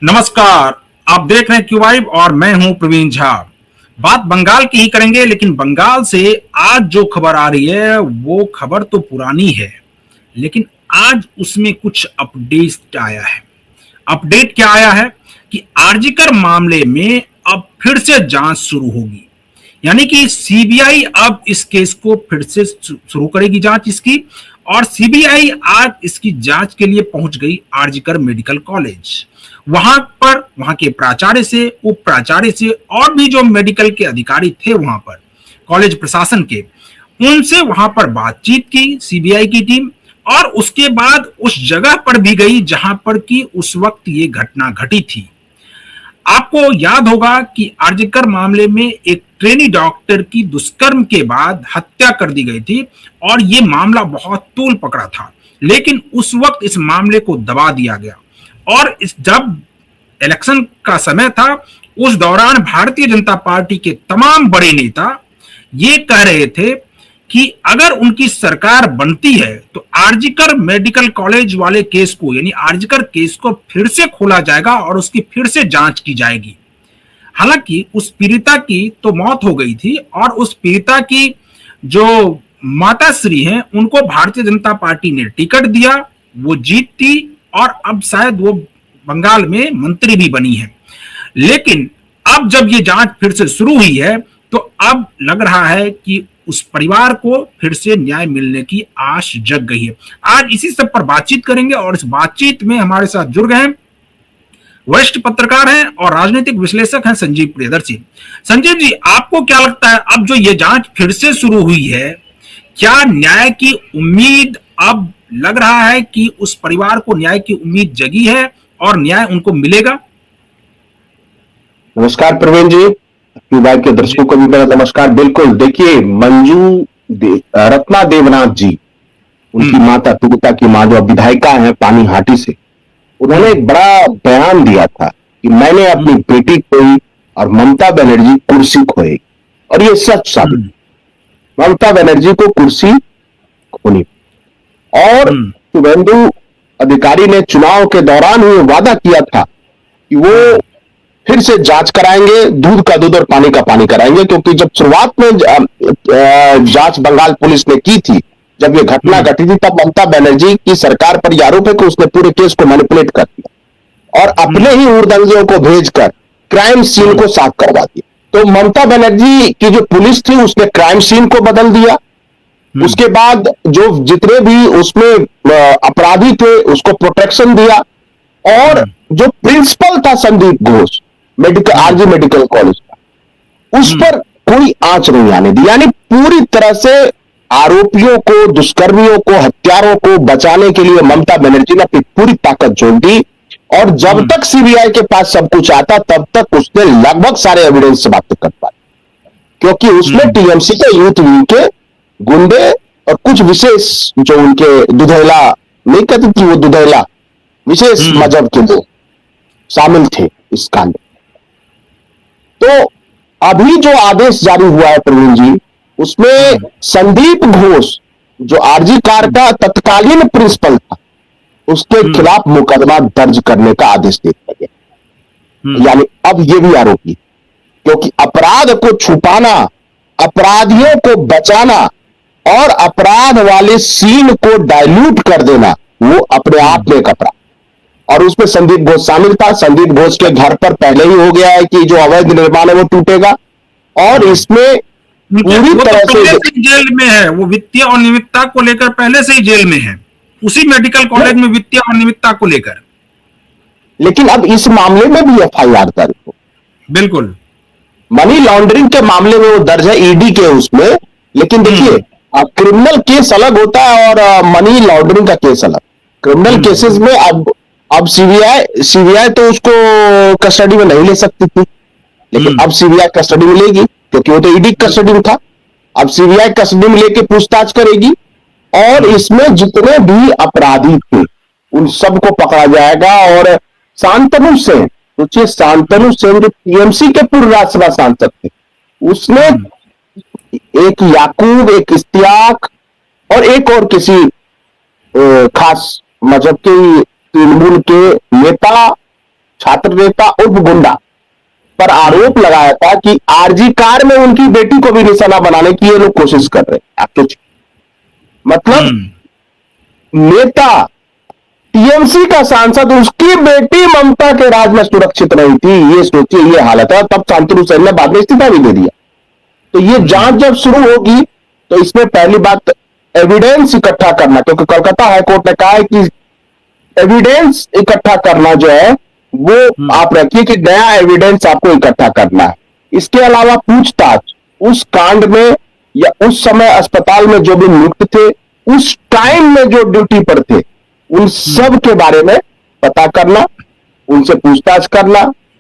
नमस्कार। आप देख रहे हैं क्यू वाइब और मैं हूं प्रवीण झा। बात बंगाल की ही करेंगे, लेकिन बंगाल से आज जो खबर आ रही है वो खबर तो पुरानी है, लेकिन आज उसमें कुछ अपडेट आया है। अपडेट क्या आया है कि आरजीकर मामले में अब फिर से जांच शुरू होगी। यानी कि सीबीआई अब इस केस को फिर से शुरू करेगी जांच इसकी। और सीबीआई आज इसकी जांच के लिए पहुंच गई आरजीकर मेडिकल कॉलेज। वहां पर वहां के प्राचार्य से, उप प्राचार्य से और भी जो मेडिकल के अधिकारी थे वहां पर, कॉलेज प्रशासन के, उनसे वहां पर बातचीत की सीबीआई की टीम। और उसके बाद उस जगह पर भी गई जहां पर कि उस वक्त ये घटना घटी थी। आपको याद होगा कि आरजीकर मामले में एक ट्रेनी डॉक्टर की दुष्कर्म के बाद हत्या कर दी गई थी और यह मामला बहुत तूल पकड़ा था। लेकिन उस वक्त इस मामले को दबा दिया गया और जब इलेक्शन का समय था, उस दौरान भारतीय जनता पार्टी के तमाम बड़े नेता ये कह रहे थे कि अगर उनकी सरकार बनती है तो आरजीकर मेडिकल कॉलेज वाले केस को, यानी आरजीकर केस को फिर से खोला जाएगा और उसकी फिर से जांच की जाएगी। हालांकि उस पीड़िता की तो मौत हो गई थी और उस पीड़िता की जो माताश्री हैं उनको भारतीय जनता पार्टी ने टिकट दिया, वो जीती और अब शायद वो बंगाल में मंत्री भी बनी है। लेकिन अब जब ये जांच फिर से शुरू हुई है तो अब लग रहा है कि उस परिवार को फिर से न्याय मिलने की आश जग गई है। आज इसी सब पर बातचीत करेंगे और इस बातचीत में हमारे साथ जुड़ गए हैं वरिष्ठ पत्रकार हैं और राजनीतिक विश्लेषक हैं संजीव प्रियदर्शी। संजीव जी, आपको क्या लगता है अब जो ये जांच फिर से शुरू हुई है, क्या न्याय की उम्मीद, अब लग रहा है कि उस परिवार को न्याय की उम्मीद जगी है और न्याय उनको मिलेगा? नमस्कार प्रवीण जी, क्यूबाइब के दर्शकों को भी मेरा नमस्कार। बिल्कुल, देखिए रत्ना देवनाथ जी, उनकी माता, पीड़िता की मां जो विधायिका है पानीहाटी से, उन्होंने एक बड़ा बयान दिया था कि मैंने अपनी बेटी खोई और ममता बनर्जी कुर्सी खोएगी। और ये सच साबित, ममता बनर्जी को कुर्सी खोनी। और शुभेंदु अधिकारी ने चुनाव के दौरान ही वादा किया था कि वो फिर से जांच कराएंगे, दूध का दूध और पानी का पानी कराएंगे। क्योंकि जब शुरुआत में जांच बंगाल पुलिस ने की थी, जब ये घटना घटी थी, तब ममता बनर्जी की सरकार पर यह आरोप है कि उसने पूरे केस को मैनिपुलेट कर दिया और अपने ही उड़दंगियों को भेजकर क्राइम सीन को साफ करवा दिया। तो ममता बनर्जी की जो पुलिस थी उसने क्राइम सीन को बदल दिया। उसके बाद जो जितने भी उसमें अपराधी थे उसको प्रोटेक्शन दिया। और जो प्रिंसिपल था Sandeep Ghosh RG medical college का, उस पर कोई आंच नहीं आने दी। यानी पूरी तरह से आरोपियों को, दुष्कर्मियों को, हत्यारों को बचाने के लिए ममता बनर्जी ने अपनी पूरी ताकत झोंक दी। और जब तक सीबीआई के पास सब कुछ आता तब तक उसने लगभग सारे एविडेंस समाप्त कर पाए, क्योंकि उसमें टीएमसी के यूथ विंग के गुंडे और कुछ विशेष जो उनके दुधैला, नहीं कहती थी वो दुधैला, विशेष मजहब के लोग शामिल थे इस कांड। तो अभी जो आदेश जारी हुआ है प्रवीण जी, उसमें संदीप घोष जो आरजी कार का तत्कालीन प्रिंसिपल था, उसके खिलाफ मुकदमा दर्ज करने का आदेश दे दिया गया। यानी अब ये भी आरोपी, क्योंकि अपराध को छुपाना, अपराधियों को बचाना और अपराध वाले सीन को डाइल्यूट कर देना, वो अपने आप में एक अपराध। और उसमें संदीप घोष शामिल था। संदीप घोष के घर पर पहले ही हो गया है कि जो अवैध निर्माण है वो टूटेगा। और इसमें पूरी तरह से जेल में है, वो वित्तीय अनियमितता को लेकर पहले से ही जेल में है, उसी मेडिकल कॉलेज में वित्तीय अनियमितता को लेकर। लेकिन अब इस मामले में भी एफआईआर दर्ज हो, बिल्कुल मनी लॉन्ड्रिंग के मामले में वो दर्ज है ईडी के उसमें। लेकिन देखिए, अब क्रिमिनल केस अलग होता है और मनी लॉन्ड्रिंग का केस अलग। क्रिमिनल केसेस में अब सीबीआई तो उसको कस्टडी में नहीं ले सकती थी, लेकिन अब सीबीआई कस्टडी में लेगी, क्योंकि वो तो ईडी कस्टडी में था। अब सीबीआई कस्टडी में लेके पूछताछ करेगी और इसमें जितने भी अपराधी थे उन सबको पकड़ा जाएगा। और शांतनु सेन, सोचिए, शांतनु सेन जो टीएमसी के पूर्व राज्यसभा सांसद थे, उसने एक याकूब, एक इश्तियाक और एक और किसी खास मजहब के तृणमूल के नेता, छात्र छात्र नेता उर्फ गुंडा पर आरोप लगाया था कि आरजी कार में उनकी बेटी को भी निशाना बनाने की ये लोग कोशिश कर रहे हैं। आप सोचिए, मतलब नेता टीएमसी का सांसद, उसकी बेटी ममता के राज में सुरक्षित नहीं थी। ये सोचिए, ये हालत है। तब शांतनु सेन ने बाद में इस्तीफा भी दे दिया। तो ये जांच जब शुरू होगी तो इसमें पहली बात एविडेंस इकट्ठा करना, क्योंकि कोलकाता हाईकोर्ट ने कहा है कि एविडेंस इकट्ठा करना जो है वो आप रखिए कि नया एविडेंस आपको इकट्ठा करना है। इसके अलावा पूछताछ, उस कांड में या उस समय अस्पताल में जो भी नियुक्त थे, उस टाइम में जो ड्यूटी पर थे, उन सब के बारे में पता करना, उनसे पूछताछ करना,